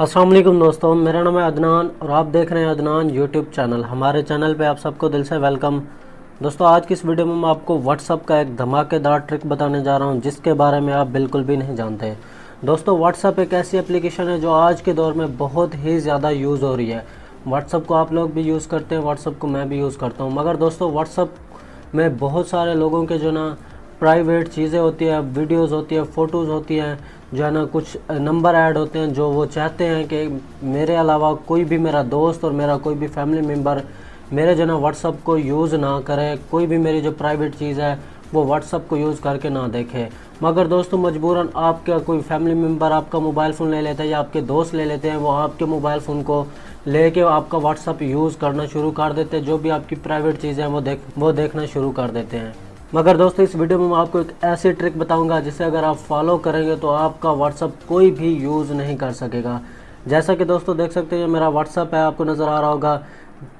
अस्सलाम वालेकुम दोस्तों, मेरा नाम है अदनान और आप देख रहे हैं अदनान यूट्यूब चैनल। हमारे चैनल पे आप सबको दिल से वेलकम। दोस्तों, आज की इस वीडियो में मैं आपको व्हाट्सअप का एक धमाकेदार ट्रिक बताने जा रहा हूं जिसके बारे में आप बिल्कुल भी नहीं जानते। दोस्तों, व्हाट्सअप एक ऐसी एप्लीकेशन है जो आज के दौर में बहुत ही ज़्यादा यूज़ हो रही है। व्हाट्सअप को आप लोग भी यूज़ करते हैं, व्हाट्सअप को मैं भी यूज़ करता हूँ। मगर दोस्तों, व्हाट्सअप में बहुत सारे लोगों के जो ना प्राइवेट चीज़ें होती है, वीडियोज़ होती है, फ़ोटोज़ होती हैं, जो है ना कुछ नंबर ऐड होते हैं जो वो चाहते हैं कि मेरे अलावा कोई भी मेरा दोस्त और मेरा कोई भी फैमिली मेम्बर मेरे जो ना व्हाट्सअप को यूज़ ना करे, कोई भी मेरी जो प्राइवेट चीज़ है वो व्हाट्सअप को यूज़ करके ना देखे। मगर दोस्तों, मजबूरन आपका कोई फैमिली मेम्बर आपका मोबाइल फ़ोन ले लेता है या आपके दोस्त ले लेते हैं, वो आपके मोबाइल फ़ोन को लेके आपका व्हाट्सअप यूज़ करना शुरू कर देते हैं। जो भी आपकी प्राइवेट चीज़ें हैं वो देखना शुरू कर देते हैं। मगर दोस्तों, इस वीडियो में मैं आपको एक ऐसी ट्रिक बताऊंगा जिसे अगर आप फॉलो करेंगे तो आपका व्हाट्सअप कोई भी यूज़ नहीं कर सकेगा। जैसा कि दोस्तों देख सकते हैं, ये मेरा व्हाट्सअप है, आपको नज़र आ रहा होगा।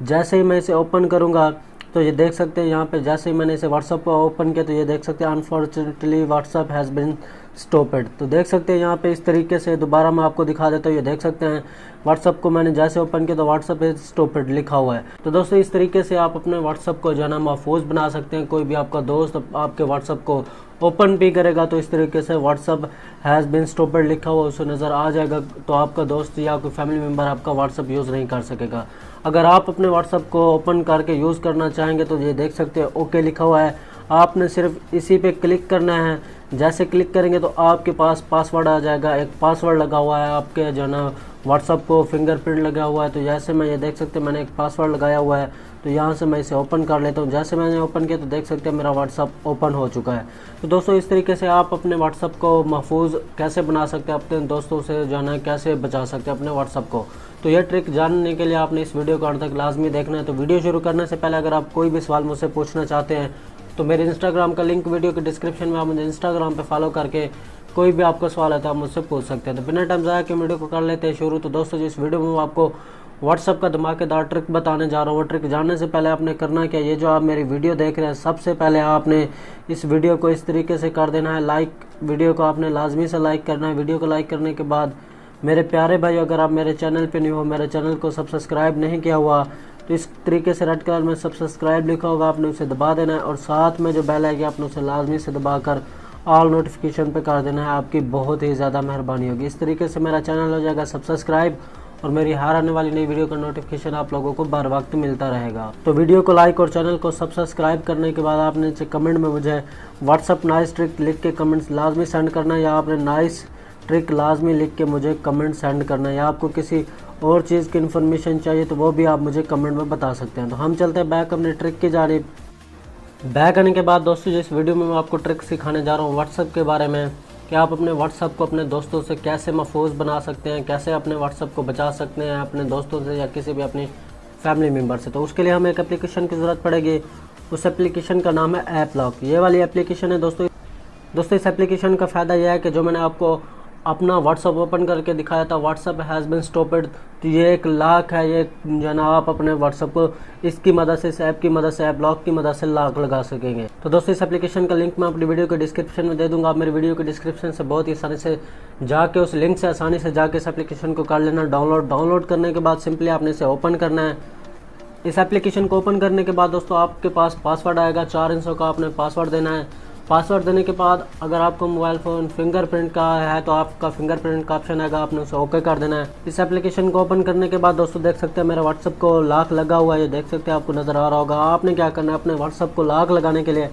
जैसे ही मैं इसे ओपन करूंगा तो ये देख सकते हैं यहाँ पे, जैसे ही मैंने इसे व्हाट्सअप को ओपन किया तो ये देख सकते हैं unfortunately WhatsApp has been stopped. तो देख सकते हैं यहाँ पे इस तरीके से, दोबारा मैं आपको दिखा देता हूँ। ये देख सकते हैं व्हाट्सअप को मैंने जैसे ओपन किया तो व्हाट्सअप इज स्टॉप्ड लिखा हुआ है। तो दोस्तों, इस तरीके से आप अपने व्हाट्सअप को जो है ना महफूज बना सकते हैं। कोई भी आपका दोस्त आपके व्हाट्सअप को ओपन भी करेगा तो इस तरीके से व्हाट्सअप हैज़ बिन स्टॉप्ड लिखा हुआ उसे नज़र आ जाएगा, तो आपका दोस्त या कोई फैमिली मेम्बर आपका व्हाट्सअप यूज़ नहीं कर सकेगा। अगर आप अपने व्हाट्सअप को ओपन करके यूज़ करना चाहेंगे तो ये देख सकते हैं ओके लिखा हुआ है, आपने सिर्फ इसी पे क्लिक करना है। जैसे क्लिक करेंगे तो आपके पास पासवर्ड आ जाएगा, एक पासवर्ड लगा हुआ है आपके जो ना व्हाट्सअप को फिंगरप्रिंट लगा हुआ है। तो जैसे मैं ये देख सकते हैं मैंने एक पासवर्ड लगाया हुआ है, तो यहाँ से मैं इसे ओपन कर लेता हूँ। जैसे मैंने ओपन किया तो देख सकते हैं मेरा व्हाट्सअप ओपन हो चुका है। तो दोस्तों, इस तरीके से आप अपने व्हाट्सअप को महफूज कैसे बना सकते हैं, अपने दोस्तों से जो है कैसे बचा सकते हैं अपने व्हाट्सअप को। तो यह ट्रिक जानने के लिए आपने इस वीडियो को अंत तक लाजमी देखना है। तो वीडियो शुरू करने से पहले अगर आप कोई भी सवाल मुझसे पूछना चाहते हैं तो मेरे इंस्टाग्राम का लिंक वीडियो के डिस्क्रिप्शन में, आप मुझे इंस्टाग्राम पे फॉलो करके कोई भी आपका सवाल है तो आप मुझसे पूछ सकते हैं। तो बिना टाइम ज़ाया के वीडियो को कर लेते हैं शुरू। तो दोस्तों, इस वीडियो में मैं आपको व्हाट्सअप का धमाकेदार ट्रिक बताने जा रहा हूँ। वो ट्रिक जानने से पहले आपने करना क्या, ये जो आप मेरी वीडियो देख रहे हैं, सबसे पहले आपने इस वीडियो को इस तरीके से कर देना है लाइक। वीडियो को आपने लाजमी से लाइक करना है। वीडियो को लाइक करने के बाद मेरे प्यारे भाई, अगर आप मेरे चैनल पे न्यू हो, मेरे चैनल को सब्सक्राइब नहीं किया हुआ तो इस तरीके से रेड कलर में सब्सक्राइब लिखा होगा, आपने उसे दबा देना है और साथ में जो बेल आएगी आपने उसे लाजमी से दबाकर ऑल नोटिफिकेशन पे कर देना है। आपकी बहुत ही ज़्यादा मेहरबानी होगी। इस तरीके से मेरा चैनल हो जाएगा सब्सक्राइब और मेरी हर आने वाली नई वीडियो का नोटिफिकेशन आप लोगों को बर वक्त मिलता रहेगा। तो वीडियो को लाइक और चैनल को सब्सक्राइब करने के बाद आपने कमेंट में मुझे व्हाट्सअप नाइस ट्रिक लिख के कमेंट्स लाजमी सेंड करना है, या आपने नाइस ट्रिक लाजमी लिख के मुझे कमेंट सेंड करना है, या आपको किसी और चीज़ की इन्फॉर्मेशन चाहिए तो वो भी आप मुझे कमेंट में बता सकते हैं। तो हम चलते हैं बैक अपने ट्रिक की जानिब। बैक आने के बाद दोस्तों, जिस वीडियो में मैं आपको ट्रिक सिखाने जा रहा हूँ व्हाट्सअप के बारे में कि आप अपने व्हाट्सअप को अपने दोस्तों से कैसे महफूज बना सकते हैं, कैसे अपने व्हाट्सअप को बचा सकते हैं अपने दोस्तों से या किसी भी अपनी फैमिली मेम्बर से। तो उसके लिए हमें एक एप्लीकेशन की ज़रूरत पड़ेगी। उस एप्लीकेशन का नाम है ऐप लॉक। ये वाली एप्लीकेशन है दोस्तों। इस एप्लीकेशन का फ़ायदा यह है कि जो मैंने आपको अपना व्हाट्सअप ओपन करके दिखाया था, व्हाट्सअप हैज़ बिन स्टॉप्ड, तो ये एक लॉक है। ये जो ना आप अपने व्हाट्सअप को इसकी मदद से, इस ऐप की मदद से, ऐप लॉक की मदद से लॉक लगा सकेंगे। तो दोस्तों, इस एप्लीकेशन का लिंक मैं अपनी वीडियो के डिस्क्रिप्शन में दे दूंगा। आप मेरी वीडियो के डिस्क्रिप्शन से बहुत ही आसानी से जाके, उस लिंक से आसानी से जाके इस एप्लीकेशन को कर लेना डाउनलोड करने के बाद सिंपली आपने इसे ओपन करना है। इस एप्लीकेशन को ओपन करने के बाद दोस्तों आपके पास पासवर्ड आएगा 4 अंकों का, आपने पासवर्ड देना है। पासवर्ड देने के बाद अगर आपका मोबाइल फ़ोन फिंगरप्रिंट का है तो आपका फिंगरप्रिंट का ऑप्शन आएगा, आपने उसे ओके कर देना है। इस एप्लीकेशन को ओपन करने के बाद दोस्तों देख सकते हैं मेरा व्हाट्सअप को लॉक लगा हुआ है। ये देख सकते हैं, आपको नज़र आ रहा होगा। आपने क्या करना है, अपने व्हाट्सअप को लॉक लगाने के लिए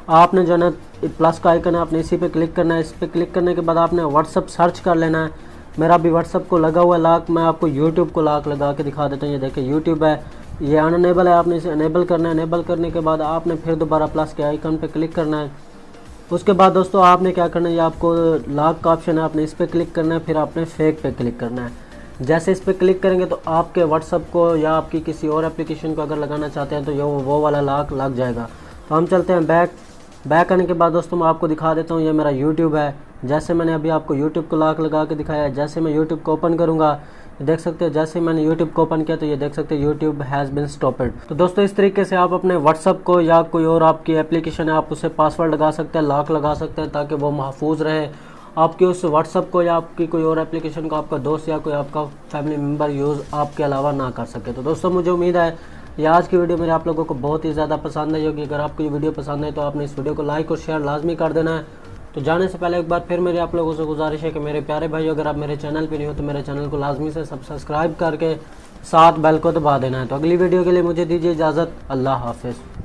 आपने जो है ना प्लस का आइकन है, आपने इसी पे क्लिक करना है। इस पर क्लिक करने के बाद आपने व्हाट्सअप सर्च कर लेना है। मेरा भी व्हाट्सअप को लगा हुआ है लॉक। मैं आपको यूट्यूब को लॉक लगा के दिखा देता हूँ। ये देखिए यूट्यूब है, ये अनएबल है, आपने इसे अनेबल करना है। अनेबल करने के बाद आपने फिर दोबारा प्लस के आइकन पे क्लिक करना है। उसके बाद दोस्तों आपने क्या करना है, ये आपको लॉक का ऑप्शन है, आपने इस पर क्लिक करना है, फिर आपने फेक पे क्लिक करना है। जैसे इस पर क्लिक करेंगे तो आपके व्हाट्सअप को या आपकी किसी और एप्लीकेशन को अगर लगाना चाहते हैं तो ये वो वाला लॉक लग जाएगा। तो हम चलते हैं बैक आने के बाद दोस्तों मैं आपको दिखा देता हूँ, ये मेरा यूट्यूब है। जैसे मैंने अभी आपको यूट्यूब को लॉक लगा के दिखाया है, जैसे मैं यूट्यूब को ओपन करूँगा देख सकते हैं, जैसे मैंने यूट्यूब को ओपन किया तो ये देख सकते हैं यूट्यूब हैज़ बिन स्टॉप्ड। तो दोस्तों, इस तरीके से आप अपने व्हाट्सअप को या कोई और आपकी एप्लीकेशन है आप उसे पासवर्ड लगा सकते हैं, लॉक लगा सकते हैं ताकि वो महफूज रहे। आपके उस व्हाट्सअप को या आपकी कोई और एप्लीकेशन को आपका दोस्त या कोई आपका फैमिली मेम्बर यूज़ आपके अलावा ना कर सके। तो दोस्तों मुझे उम्मीद है ये आज की वीडियो मेरे आप लोगों को बहुत ही ज़्यादा पसंद आई होगी। अगर आपको ये वीडियो पसंद है तो आपने इस वीडियो को लाइक और शेयर लाजमी कर देना है। तो जाने से पहले एक बार फिर मेरी आप लोगों से गुजारिश है कि मेरे प्यारे भाई, अगर आप मेरे चैनल पर नहीं हो तो मेरे चैनल को लाजमी से सब्सक्राइब करके साथ बेल को दबा देना है। तो अगली वीडियो के लिए मुझे दीजिए इजाज़त। अल्लाह हाफिज़।